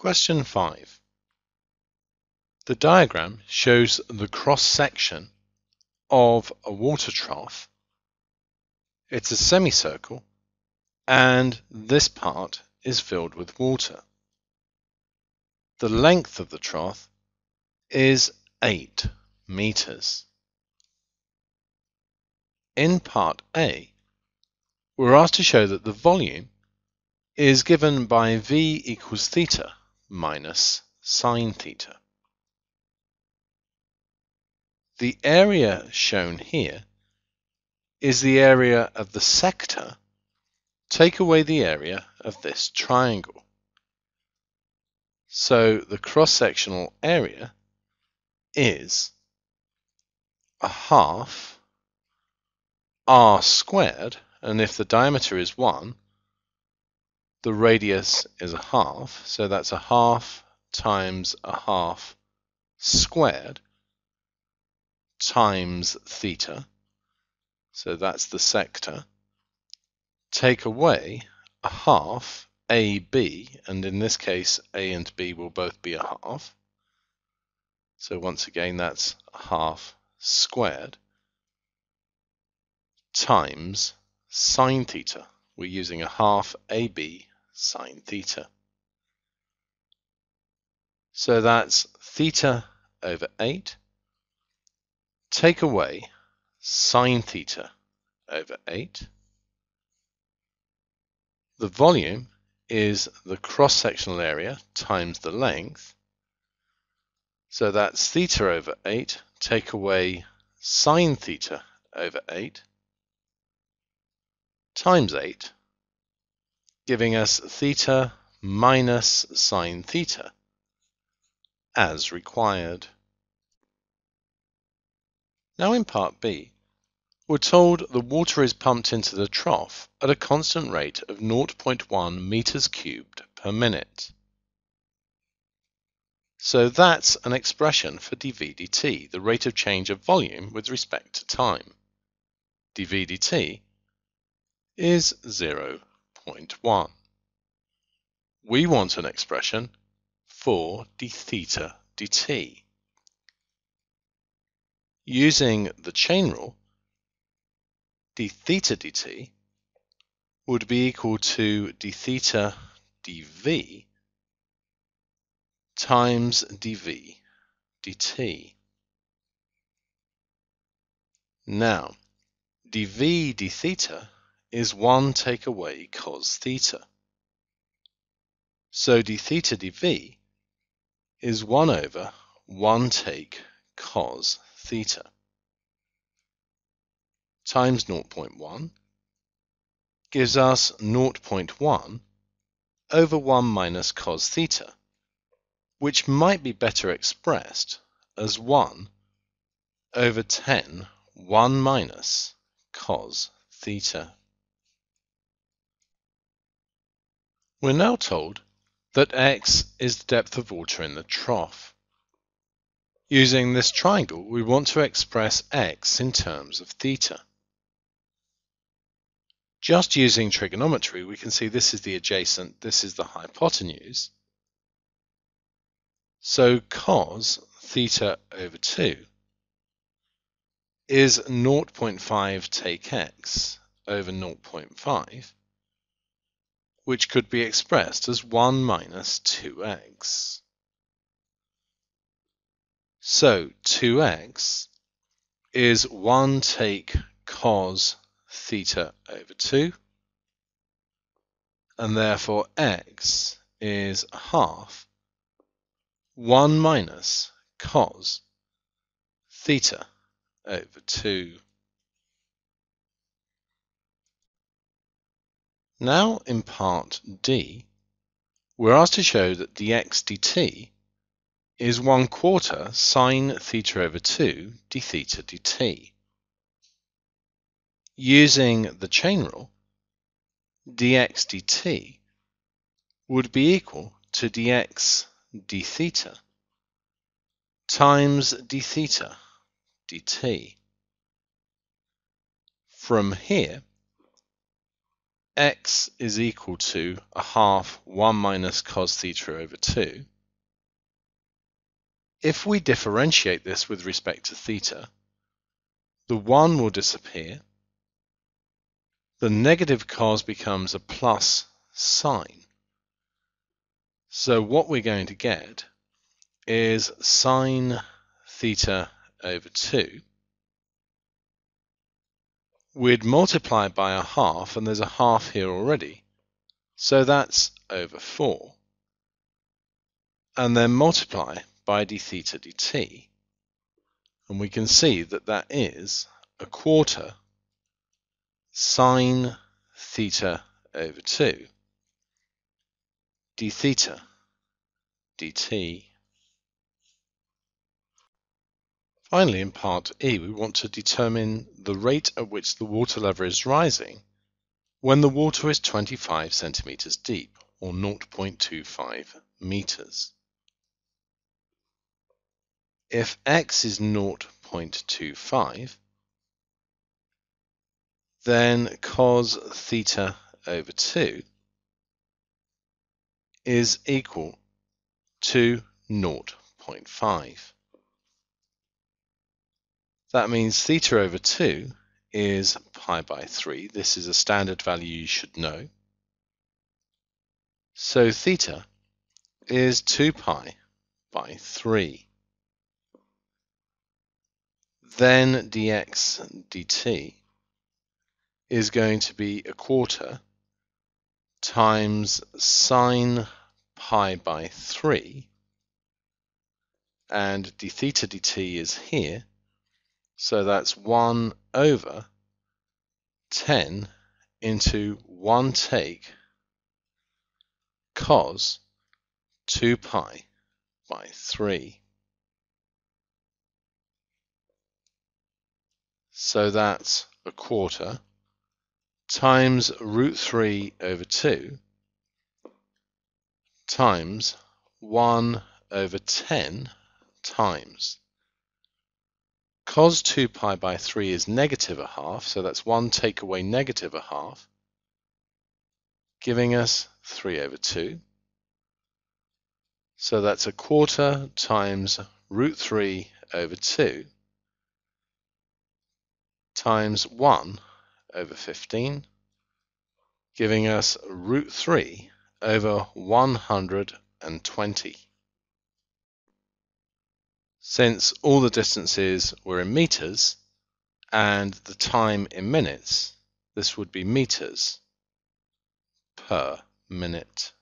Question 5. The diagram shows the cross-section of a water trough. It's a semicircle, and this part is filled with water. The length of the trough is 8 meters. In part A, we're asked to show that the volume is given by V equals theta minus sine theta. The area shown here is the area of the sector. Take away the area of this triangle. So the cross-sectional area is a half r squared, and if the diameter is 1, the radius is a half, so that's a half times a half squared times theta, so that's the sector. Take away a half AB, and in this case A and B will both be a half, so once again that's a half squared times sine theta. We're using a half AB sine theta. So that's theta over 8. Take away sine theta over 8. The volume is the cross-sectional area times the length. So that's theta over 8. Take away sine theta over 8 times 8, giving us theta minus sine theta as required. Now in part B, we're told the water is pumped into the trough at a constant rate of 0.1 meters cubed per minute. So that's an expression for dV dt, the rate of change of volume with respect to time. dV dt is 0.1. We want an expression for d theta dt. Using the chain rule, d theta dt would be equal to d theta dv times dv dt. Now, dv d theta is 1 take away cos theta. So d theta dv is 1 over 1 take cos theta times 0.1 gives us 0.1 over 1 minus cos theta, which might be better expressed as 1 over 10 1 minus cos theta. We're now told that x is the depth of water in the trough. Using this triangle, we want to express x in terms of theta. Just using trigonometry, we can see this is the adjacent, this is the hypotenuse. So cos theta over 2 is 0.5 take x over 0.5, which could be expressed as 1 minus 2x. So 2x is 1 take cos theta over 2, and therefore x is half 1 minus cos theta over 2. Now in part D, we're asked to show that dx dt is 1/4 sine theta over 2 d theta dt. Using the chain rule, dx dt would be equal to dx d theta times d theta dt. From here, x is equal to a half 1 minus cos theta over 2. If we differentiate this with respect to theta, the 1 will disappear. The negative cos becomes a plus sine. So what we're going to get is sine theta over 2. We'd multiply by a half, and there's a half here already, so that's over 4. And then multiply by d theta dt, and we can see that that is a quarter sine theta over 2 d theta dt. Finally, in part E, we want to determine the rate at which the water level is rising when the water is 25 centimeters deep, or 0.25 meters. If x is 0.25, then cos theta over 2 is equal to 0.5. That means theta over 2 is pi by 3. This is a standard value you should know. So theta is 2 pi by 3. Then dx dt is going to be a quarter times sine pi by 3, and d theta dt is here, so that's 1 over 10 into 1 take cos 2 pi by 3. So that's a quarter times root 3 over 2 times 1 over 10 times. Cos 2 pi by 3 is negative a half, so that's 1 take away negative a half, giving us 3 over 2. So that's a quarter times root 3 over 2 times 1 over 15, giving us root 3 over 120. Since all the distances were in meters and the time in minutes, this would be meters per minute.